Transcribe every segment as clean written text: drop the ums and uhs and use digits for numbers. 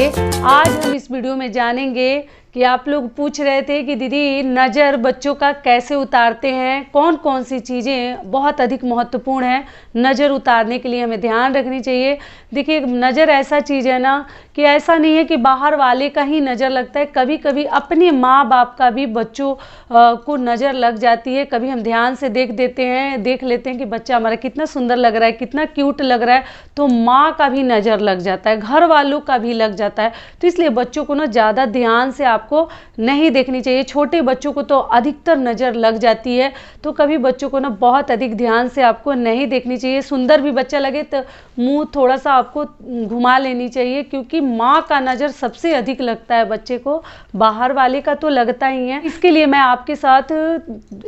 चलिए आज हम इस वीडियो में जानेंगे कि आप लोग पूछ रहे थे कि दीदी नज़र बच्चों का कैसे उतारते हैं, कौन कौन सी चीज़ें बहुत अधिक महत्वपूर्ण है नज़र उतारने के लिए हमें ध्यान रखनी चाहिए। देखिए नज़र ऐसा चीज़ है ना कि ऐसा नहीं है कि बाहर वाले का ही नज़र लगता है, कभी कभी अपने माँ बाप का भी बच्चों को नज़र लग जाती है। कभी हम ध्यान से देख लेते हैं कि बच्चा हमारा कितना सुंदर लग रहा है, कितना क्यूट लग रहा है, तो माँ का भी नज़र लग जाता है, घर वालों का भी लग जाता है। तो इसलिए बच्चों को ना ज़्यादा ध्यान से आपको नहीं देखनी चाहिए। छोटे बच्चों को तो अधिकतर नज़र लग जाती है, तो कभी बच्चों को ना बहुत अधिक ध्यान से आपको नहीं देखनी चाहिए। सुंदर भी बच्चा लगे तो मुंह थोड़ा सा आपको घुमा लेनी चाहिए, क्योंकि माँ का नज़र सबसे अधिक लगता है बच्चे को, बाहर वाले का तो लगता ही है। इसके लिए मैं आपके साथ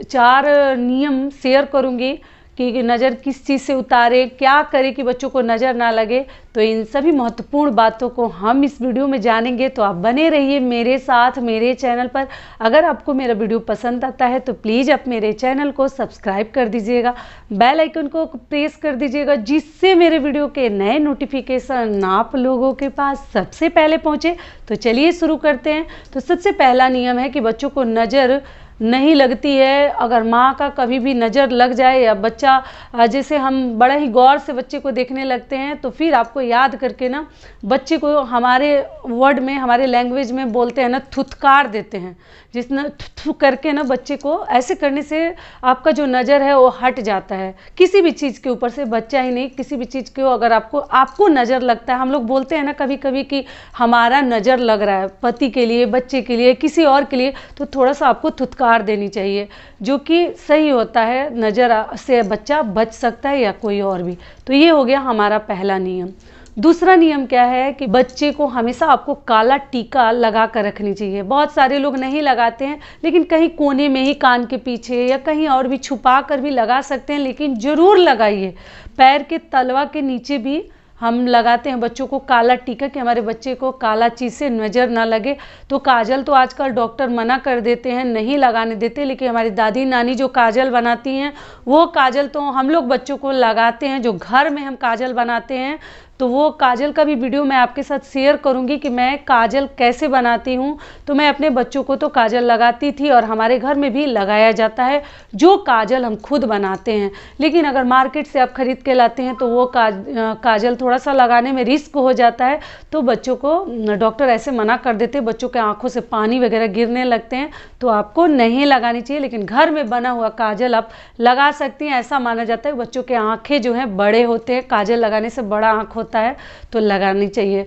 4 नियम शेयर करूँगी कि नज़र किस चीज़ से उतारे, क्या करें कि बच्चों को नज़र ना लगे। तो इन सभी महत्वपूर्ण बातों को हम इस वीडियो में जानेंगे, तो आप बने रहिए मेरे साथ मेरे चैनल पर। अगर आपको मेरा वीडियो पसंद आता है तो प्लीज़ आप मेरे चैनल को सब्सक्राइब कर दीजिएगा, बेल आइकन को प्रेस कर दीजिएगा, जिससे मेरे वीडियो के नए नोटिफिकेशन आप लोगों के पास सबसे पहले पहुँचे। तो चलिए शुरू करते हैं। तो सबसे पहला नियम है कि बच्चों को नज़र नहीं लगती है। अगर माँ का कभी भी नज़र लग जाए या बच्चा जैसे हम बड़ा ही गौर से बच्चे को देखने लगते हैं, तो फिर आपको याद करके ना बच्चे को हमारे वर्ड में, हमारे लैंग्वेज में बोलते हैं ना, थुतकार देते हैं। जिसने थु करके ना बच्चे को ऐसे करने से आपका जो नज़र है वो हट जाता है किसी भी चीज़ के ऊपर से। बच्चा ही नहीं, किसी भी चीज़ के अगर आपको नज़र लगता है, हम लोग बोलते हैं ना कभी कभी कि हमारा नज़र लग रहा है पति के लिए, बच्चे के लिए, किसी और के लिए, तो थोड़ा सा आपको थुतकार देनी चाहिए, जो कि सही होता है। नज़र से बच्चा बच सकता है या कोई और भी। तो ये हो गया हमारा पहला नियम। दूसरा नियम क्या है कि बच्चे को हमेशा आपको काला टीका लगा कर रखनी चाहिए। बहुत सारे लोग नहीं लगाते हैं, लेकिन कहीं कोने में ही कान के पीछे या कहीं और भी छुपा कर भी लगा सकते हैं, लेकिन ज़रूर लगाइए। पैर के तलवा के नीचे भी हम लगाते हैं बच्चों को काला टीका, कि हमारे बच्चे को काला चीज़ से नज़र ना लगे। तो काजल तो आजकल डॉक्टर मना कर देते हैं, नहीं लगाने देते, लेकिन हमारी दादी नानी जो काजल बनाती हैं वो काजल तो हम लोग बच्चों को लगाते हैं। जो घर में हम काजल बनाते हैं, तो वो काजल का भी वीडियो मैं आपके साथ शेयर करूंगी कि मैं काजल कैसे बनाती हूँ। तो मैं अपने बच्चों को तो काजल लगाती थी और हमारे घर में भी लगाया जाता है, जो काजल हम खुद बनाते हैं। लेकिन अगर मार्केट से आप खरीद के लाते हैं तो वो काजल थोड़ा सा लगाने में रिस्क हो जाता है, तो बच्चों को डॉक्टर ऐसे मना कर देते हैं, बच्चों के आंखों से पानी वगैरह गिरने लगते हैं, तो आपको नहीं लगानी चाहिए। लेकिन घर में बना हुआ काजल आप लगा सकती हैं। ऐसा माना जाता है बच्चों के आँखें जो हैं बड़े होते हैं, काजल लगाने से बड़ा आँख होता है, तो लगानी चाहिए।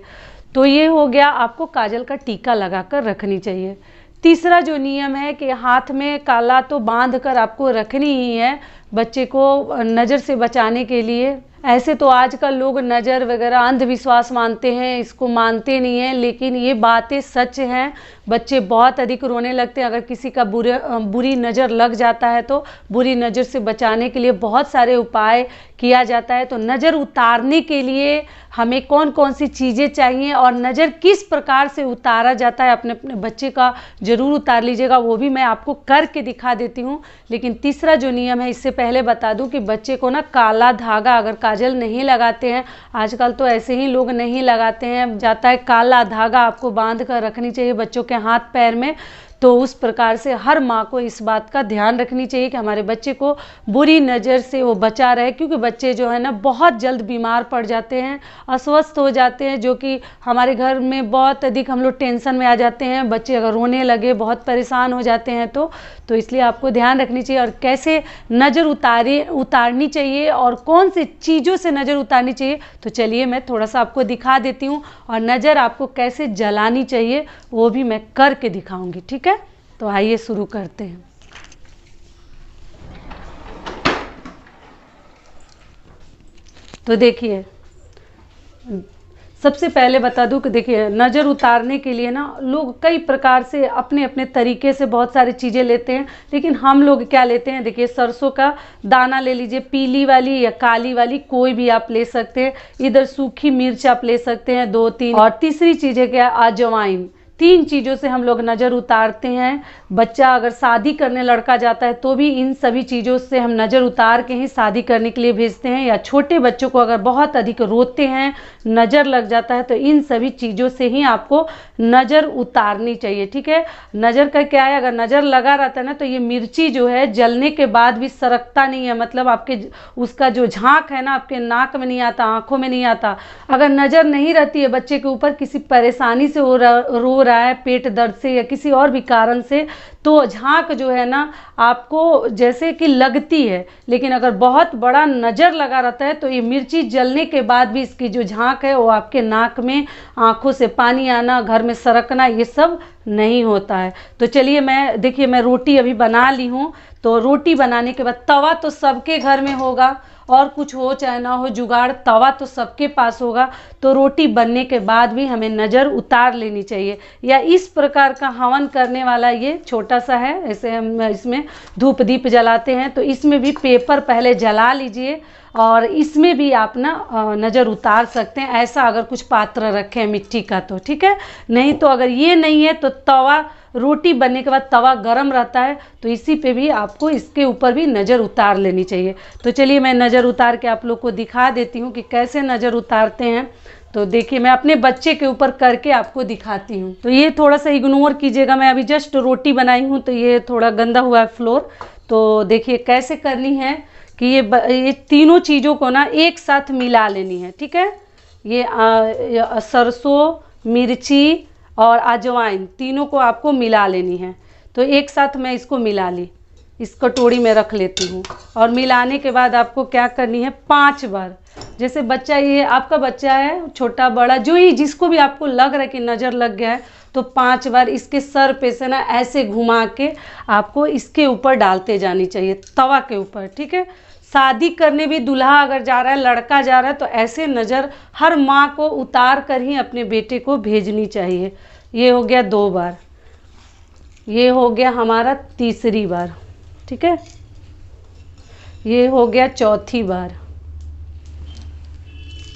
तो ये हो गया, आपको काजल का टीका लगाकर रखनी चाहिए। तीसरा जो नियम है कि हाथ में काला तो बांध कर आपको रखनी ही है बच्चे को नज़र से बचाने के लिए। ऐसे तो आजकल लोग नज़र वगैरह अंधविश्वास मानते हैं, इसको मानते नहीं हैं, लेकिन ये बातें सच हैं। बच्चे बहुत अधिक रोने लगते हैं अगर किसी का बुरी नज़र लग जाता है, तो बुरी नज़र से बचाने के लिए बहुत सारे उपाय किया जाता है। तो नज़र उतारने के लिए हमें कौन कौन सी चीज़ें चाहिए और नज़र किस प्रकार से उतारा जाता है, अपने अपने बच्चे का ज़रूर उतार लीजिएगा, वो भी मैं आपको करके दिखा देती हूँ। लेकिन तीसरा जो नियम है, इससे पहले बता दूं कि बच्चे को ना काला धागा, अगर काजल नहीं लगाते हैं, आजकल तो ऐसे ही लोग नहीं लगाते हैं, जाता है काला धागा आपको बांध कर रखनी चाहिए बच्चों के हाथ पैर में। तो उस प्रकार से हर माँ को इस बात का ध्यान रखनी चाहिए कि हमारे बच्चे को बुरी नज़र से वो बचा रहे, क्योंकि बच्चे जो है ना बहुत जल्द बीमार पड़ जाते हैं, अस्वस्थ हो जाते हैं, जो कि हमारे घर में बहुत अधिक हम लोग टेंशन में आ जाते हैं। बच्चे अगर रोने लगे, बहुत परेशान हो जाते हैं, तो इसलिए आपको ध्यान रखनी चाहिए। और कैसे नज़र उतारनी चाहिए और कौन सी चीज़ों से नज़र उतारनी चाहिए, तो चलिए मैं थोड़ा सा आपको दिखा देती हूँ। और नज़र आपको कैसे जलानी चाहिए वो भी मैं करके दिखाऊंगी, ठीक है। तो आइए शुरू करते हैं। तो देखिए, सबसे पहले बता दूं कि देखिए नज़र उतारने के लिए ना लोग कई प्रकार से अपने अपने तरीके से बहुत सारी चीज़ें लेते हैं, लेकिन हम लोग क्या लेते हैं, देखिए सरसों का दाना ले लीजिए, पीली वाली या काली वाली, कोई भी आप ले सकते हैं। इधर सूखी मिर्च आप ले सकते हैं 2-3, और तीसरी चीज़ है क्या, अजवाइन। 3 चीज़ों से हम लोग नज़र उतारते हैं। बच्चा अगर शादी करने लड़का जाता है तो भी इन सभी चीज़ों से हम नज़र उतार के ही शादी करने के लिए भेजते हैं, या छोटे बच्चों को अगर बहुत अधिक रोते हैं, नज़र लग जाता है, तो इन सभी चीज़ों से ही आपको नज़र उतारनी चाहिए। ठीक है, नज़र का क्या है, अगर नज़र लगा रहता है ना तो ये मिर्ची जो है जलने के बाद भी सरकता नहीं है, मतलब आपके उसका जो झांक है ना आपके नाक में नहीं आता, आँखों में नहीं आता। अगर नज़र नहीं रहती है बच्चे के ऊपर, किसी परेशानी से रो रहा है, पेट दर्द से या किसी और भी कारण से, तो झांक जो है ना आपको जैसे कि लगती है। लेकिन अगर बहुत बड़ा नज़र लगा रहता है तो ये मिर्ची जलने के बाद भी इसकी जो झांक है वो आपके नाक में, आँखों से पानी आना, घर में सरकना, ये सब नहीं होता है। तो चलिए देखिए मैं रोटी अभी बना ली हूँ। तो रोटी बनाने के बाद तवा तो सबके घर में होगा, और कुछ हो चाहे ना हो जुगाड़, तवा तो सबके पास होगा। तो रोटी बनने के बाद भी हमें नज़र उतार लेनी चाहिए। या इस प्रकार का हवन करने वाला ये छोटा सा है, ऐसे हम इसमें धूप दीप जलाते हैं, तो इसमें भी पेपर पहले जला लीजिए और इसमें भी आप ना नज़र उतार सकते हैं। ऐसा अगर कुछ पात्र रखें मिट्टी का तो ठीक है, नहीं तो अगर ये नहीं है तो तवा, रोटी बनने के बाद तवा गरम रहता है तो इसी पे भी आपको, इसके ऊपर भी नज़र उतार लेनी चाहिए। तो चलिए मैं नज़र उतार के आप लोग को दिखा देती हूँ कि कैसे नज़र उतारते हैं। तो देखिए मैं अपने बच्चे के ऊपर करके आपको दिखाती हूँ। तो ये थोड़ा सा इग्नोर कीजिएगा, मैं अभी जस्ट रोटी बनाई हूँ तो ये थोड़ा गंदा हुआ है फ्लोर। तो देखिए कैसे करनी है कि ये तीनों चीज़ों को ना एक साथ मिला लेनी है। ठीक है, ये सरसों, मिर्ची और अजवाइन तीनों को आपको मिला लेनी है। तो एक साथ मैं इसको मिला ली, इस कटोरी में रख लेती हूँ। और मिलाने के बाद आपको क्या करनी है, 5 बार, जैसे बच्चा, ये आपका बच्चा है छोटा बड़ा, जो ही जिसको भी आपको लग रहा है कि नज़र लग गया है, तो 5 बार इसके सर पे से ना ऐसे घुमा के आपको इसके ऊपर डालते जानी चाहिए, तवा के ऊपर। ठीक है, शादी करने भी दूल्हा अगर जा रहा है, लड़का जा रहा है, तो ऐसे नज़र हर माँ को उतार कर ही अपने बेटे को भेजनी चाहिए। ये हो गया 2 बार, ये हो गया हमारा तीसरी बार। ठीक है, ये हो गया चौथी बार।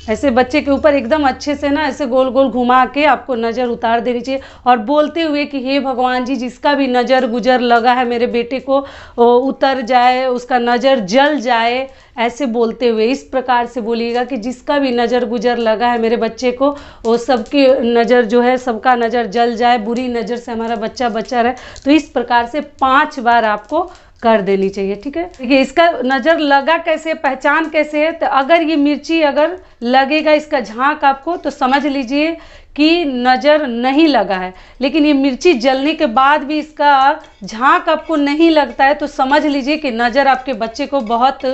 ऐसे बच्चे के ऊपर एकदम अच्छे से ना ऐसे गोल गोल घुमा के आपको नज़र उतार देनी चाहिए, और बोलते हुए कि हे भगवान जी, जिसका भी नज़र गुजर लगा है मेरे बेटे को, उतर जाए, उसका नज़र जल जाए, ऐसे बोलते हुए इस प्रकार से बोलिएगा कि जिसका भी नज़र गुजर लगा है मेरे बच्चे को, वो सबकी नज़र जो है, सबका नज़र जल जाए, बुरी नज़र से हमारा बच्चा बचा रहे। तो इस प्रकार से 5 बार आपको कर देनी चाहिए। ठीक है, देखिए इसका नज़र लगा कैसे, पहचान कैसे है, तो अगर ये मिर्ची अगर लगेगा इसका झांक आपको, तो समझ लीजिए कि नज़र नहीं लगा है। लेकिन ये मिर्ची जलने के बाद भी इसका झांक आपको नहीं लगता है, तो समझ लीजिए कि नज़र आपके बच्चे को बहुत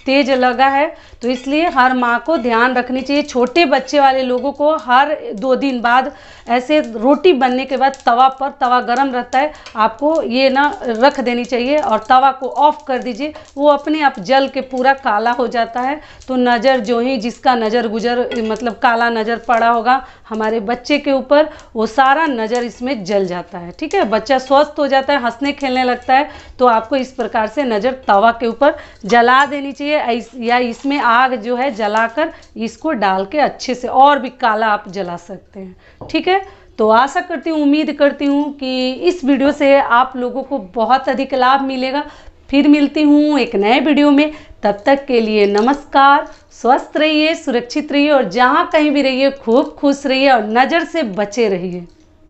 तेज लगा है। तो इसलिए हर माँ को ध्यान रखनी चाहिए। छोटे बच्चे वाले लोगों को हर 2 दिन बाद ऐसे रोटी बनने के बाद तवा पर, तवा गरम रहता है, आपको ये ना रख देनी चाहिए और तवा को ऑफ कर दीजिए। वो अपने आप जल के पूरा काला हो जाता है। तो नज़र जो ही जिसका नज़र गुजर, मतलब काला नज़र पड़ा होगा हमारे बच्चे के ऊपर, वो सारा नज़र इसमें जल जाता है। ठीक है, बच्चा स्वस्थ हो जाता है, हंसने खेलने लगता है। तो आपको इस प्रकार से नज़र तवा के ऊपर जला देनी चाहिए, या इसमें आग जो है जलाकर इसको डाल के अच्छे से और भी काला आप जला सकते हैं। ठीक है, तो आशा करती हूँ, उम्मीद करती हूँ कि इस वीडियो से आप लोगों को बहुत अधिक लाभ मिलेगा। फिर मिलती हूँ एक नए वीडियो में, तब तक के लिए नमस्कार। स्वस्थ रहिए, सुरक्षित रहिए, और जहाँ कहीं भी रहिए खूब खुश रहिए और नज़र से बचे रहिए।